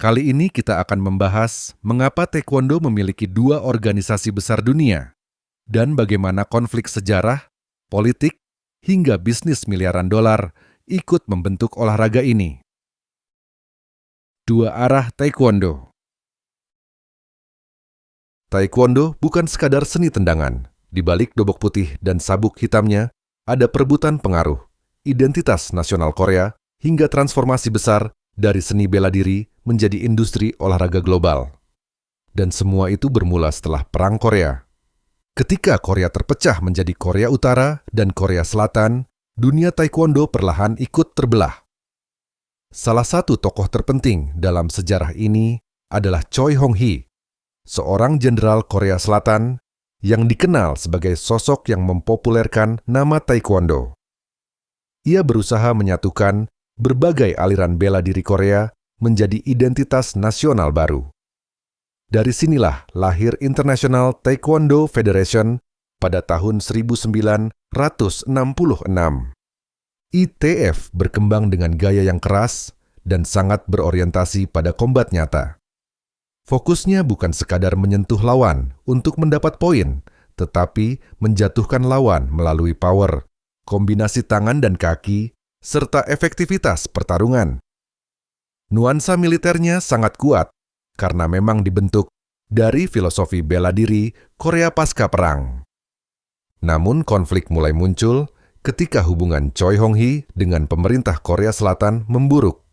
Kali ini kita akan membahas mengapa Taekwondo memiliki dua organisasi besar dunia dan bagaimana konflik sejarah, politik, hingga bisnis miliaran dolar ikut membentuk olahraga ini. Dua arah Taekwondo. Taekwondo bukan sekadar seni tendangan. Di balik dobok putih dan sabuk hitamnya, ada perebutan pengaruh, identitas nasional Korea, hingga transformasi besar dari seni bela diri menjadi industri olahraga global. Dan semua itu bermula setelah Perang Korea. Ketika Korea terpecah menjadi Korea Utara dan Korea Selatan, dunia Taekwondo perlahan ikut terbelah. Salah satu tokoh terpenting dalam sejarah ini adalah Choi Hong-hee, seorang jenderal Korea Selatan yang dikenal sebagai sosok yang mempopulerkan nama Taekwondo. Ia berusaha menyatukan berbagai aliran bela diri Korea menjadi identitas nasional baru. Dari sinilah lahir International Taekwondo Federation pada tahun 1966. ITF berkembang dengan gaya yang keras dan sangat berorientasi pada kombat nyata. Fokusnya bukan sekadar menyentuh lawan untuk mendapat poin, tetapi menjatuhkan lawan melalui power, kombinasi tangan dan kaki, serta efektivitas pertarungan. Nuansa militernya sangat kuat karena memang dibentuk dari filosofi bela diri Korea pasca perang. Namun konflik mulai muncul ketika hubungan Choi Hong-hee dengan pemerintah Korea Selatan memburuk.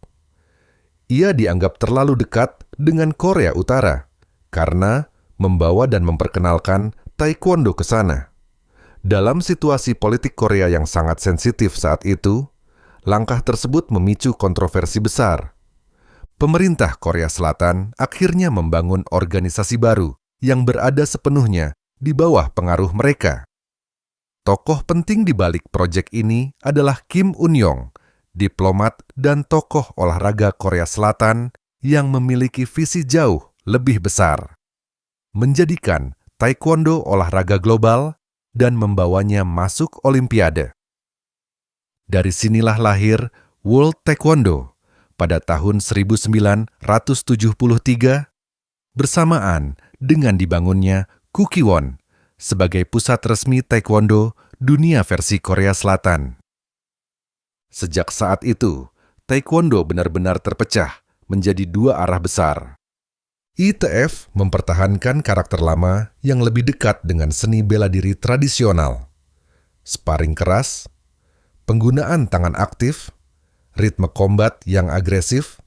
Ia dianggap terlalu dekat dengan Korea Utara karena membawa dan memperkenalkan Taekwondo ke sana. Dalam situasi politik Korea yang sangat sensitif saat itu, langkah tersebut memicu kontroversi besar. Pemerintah Korea Selatan akhirnya membangun organisasi baru yang berada sepenuhnya di bawah pengaruh mereka. Tokoh penting di balik proyek ini adalah Kim Un-yong, diplomat dan tokoh olahraga Korea Selatan yang memiliki visi jauh lebih besar. Menjadikan Taekwondo olahraga global dan membawanya masuk Olimpiade. Dari sinilah lahir World Taekwondo pada tahun 1973 bersamaan dengan dibangunnya Kukiwon sebagai pusat resmi Taekwondo dunia versi Korea Selatan. Sejak saat itu, Taekwondo benar-benar terpecah menjadi dua arah besar. ITF mempertahankan karakter lama yang lebih dekat dengan seni bela diri tradisional. Sparring keras, penggunaan tangan aktif, ritme kombat yang agresif,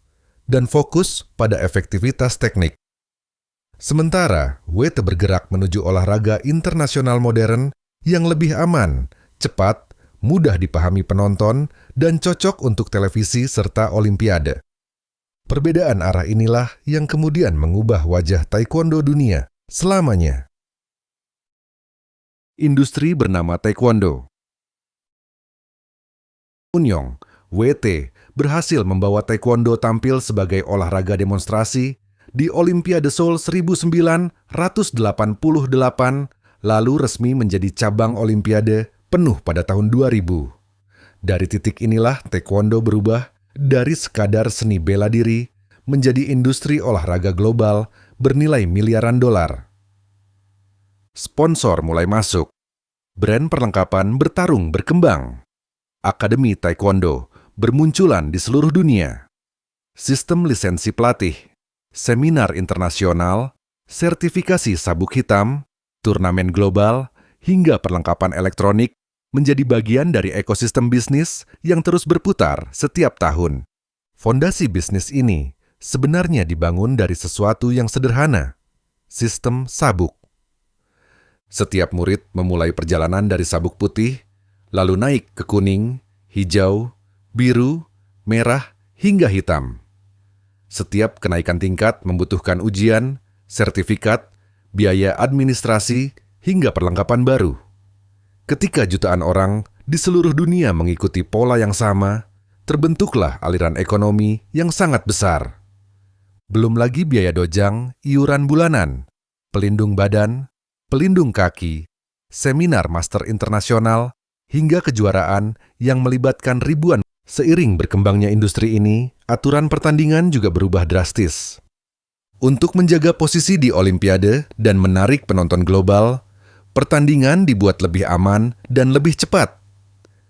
dan fokus pada efektivitas teknik. Sementara WT bergerak menuju olahraga internasional modern yang lebih aman, cepat, mudah dipahami penonton, dan cocok untuk televisi serta Olimpiade. Perbedaan arah inilah yang kemudian mengubah wajah Taekwondo dunia selamanya. Industri bernama Taekwondo. Un-yong, WT, berhasil membawa Taekwondo tampil sebagai olahraga demonstrasi di Olimpiade Seoul 1988, lalu resmi menjadi cabang Olimpiade penuh pada tahun 2000. Dari titik inilah Taekwondo berubah dari sekadar seni bela diri menjadi industri olahraga global bernilai miliaran dolar. Sponsor mulai masuk. Brand perlengkapan bertarung berkembang. Akademi Taekwondo bermunculan di seluruh dunia. Sistem lisensi pelatih, seminar internasional, sertifikasi sabuk hitam, turnamen global, hingga perlengkapan elektronik menjadi bagian dari ekosistem bisnis yang terus berputar setiap tahun. Fondasi bisnis ini sebenarnya dibangun dari sesuatu yang sederhana, sistem sabuk. Setiap murid memulai perjalanan dari sabuk putih, lalu naik ke kuning, hijau, biru, merah, hingga hitam. Setiap kenaikan tingkat membutuhkan ujian, sertifikat, biaya administrasi, hingga perlengkapan baru. Ketika jutaan orang di seluruh dunia mengikuti pola yang sama, terbentuklah aliran ekonomi yang sangat besar. Belum lagi biaya dojang, iuran bulanan, pelindung badan, pelindung kaki, seminar master internasional, hingga kejuaraan yang melibatkan ribuan. Seiring berkembangnya industri ini, aturan pertandingan juga berubah drastis. Untuk menjaga posisi di Olimpiade dan menarik penonton global, pertandingan dibuat lebih aman dan lebih cepat.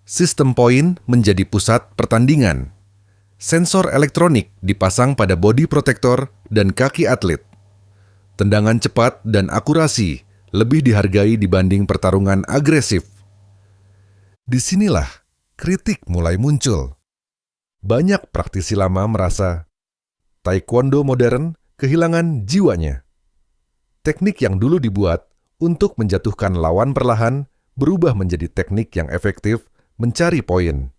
Sistem poin menjadi pusat pertandingan. Sensor elektronik dipasang pada bodi protektor dan kaki atlet. Tendangan cepat dan akurasi lebih dihargai dibanding pertarungan agresif. Disinilah kritik mulai muncul. Banyak praktisi lama merasa taekwondo modern kehilangan jiwanya. Teknik yang dulu dibuat untuk menjatuhkan lawan perlahan berubah menjadi teknik yang efektif mencari poin.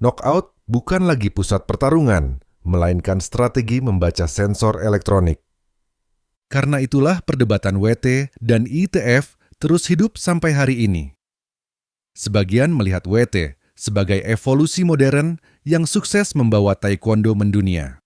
Knockout bukan lagi pusat pertarungan, melainkan strategi membaca sensor elektronik. Karena itulah perdebatan WT dan ITF terus hidup sampai hari ini. Sebagian melihat WT sebagai evolusi modern yang sukses membawa taekwondo mendunia.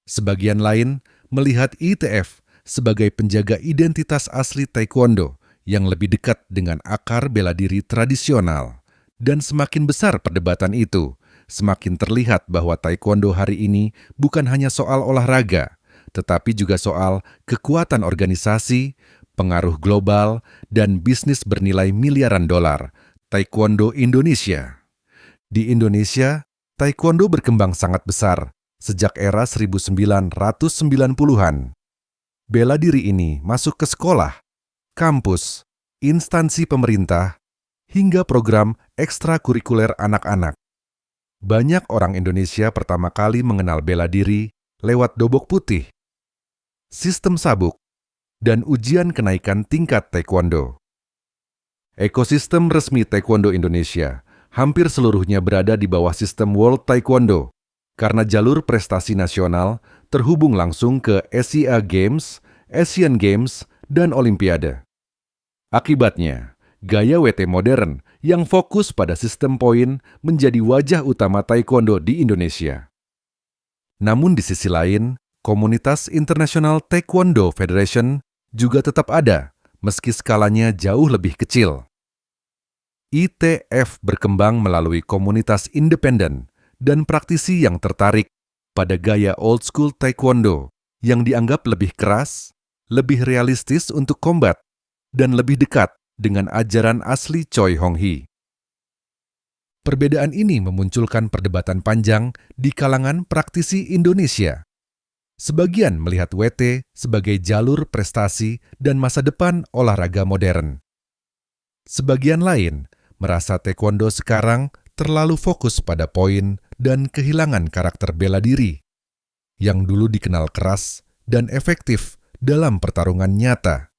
Sebagian lain melihat ITF sebagai penjaga identitas asli taekwondo yang lebih dekat dengan akar bela diri tradisional. Dan semakin besar perdebatan itu, semakin terlihat bahwa taekwondo hari ini bukan hanya soal olahraga, tetapi juga soal kekuatan organisasi, pengaruh global, dan bisnis bernilai miliaran dolar. Taekwondo Indonesia. Di Indonesia, taekwondo berkembang sangat besar sejak era 1990-an. Bela diri ini masuk ke sekolah, kampus, instansi pemerintah, hingga program ekstrakurikuler anak-anak. Banyak orang Indonesia pertama kali mengenal bela diri lewat dobok putih, sistem sabuk, dan ujian kenaikan tingkat taekwondo. Ekosistem resmi taekwondo Indonesia hampir seluruhnya berada di bawah sistem World Taekwondo karena jalur prestasi nasional terhubung langsung ke Asia Games, Asian Games, dan Olimpiade. Akibatnya, gaya WT modern yang fokus pada sistem poin menjadi wajah utama taekwondo di Indonesia. Namun di sisi lain, komunitas International Taekwondo Federation juga tetap ada, meski skalanya jauh lebih kecil. ITF berkembang melalui komunitas independen dan praktisi yang tertarik pada gaya old school taekwondo yang dianggap lebih keras, lebih realistis untuk combat, dan lebih dekat dengan ajaran asli Choi Hong Hee. Perbedaan ini memunculkan perdebatan panjang di kalangan praktisi Indonesia. Sebagian melihat WT sebagai jalur prestasi dan masa depan olahraga modern. Sebagian lain merasa taekwondo sekarang terlalu fokus pada poin dan kehilangan karakter bela diri, yang dulu dikenal keras dan efektif dalam pertarungan nyata.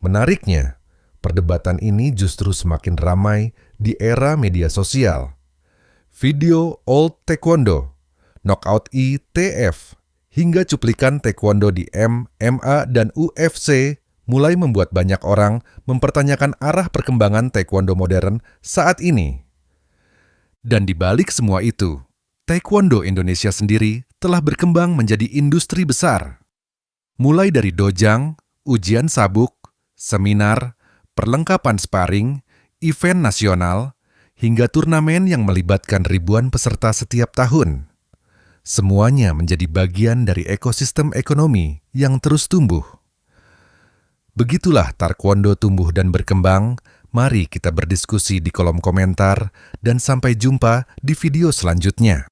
Menariknya, perdebatan ini justru semakin ramai di era media sosial. Video Old Taekwondo, Knockout ITF, hingga cuplikan taekwondo di MMA dan UFC mulai membuat banyak orang mempertanyakan arah perkembangan taekwondo modern saat ini. Dan di balik semua itu, taekwondo Indonesia sendiri telah berkembang menjadi industri besar. Mulai dari dojang, ujian sabuk, seminar, perlengkapan sparring, event nasional, hingga turnamen yang melibatkan ribuan peserta setiap tahun. Semuanya menjadi bagian dari ekosistem ekonomi yang terus tumbuh. Begitulah taekwondo tumbuh dan berkembang. Mari kita berdiskusi di kolom komentar dan sampai jumpa di video selanjutnya.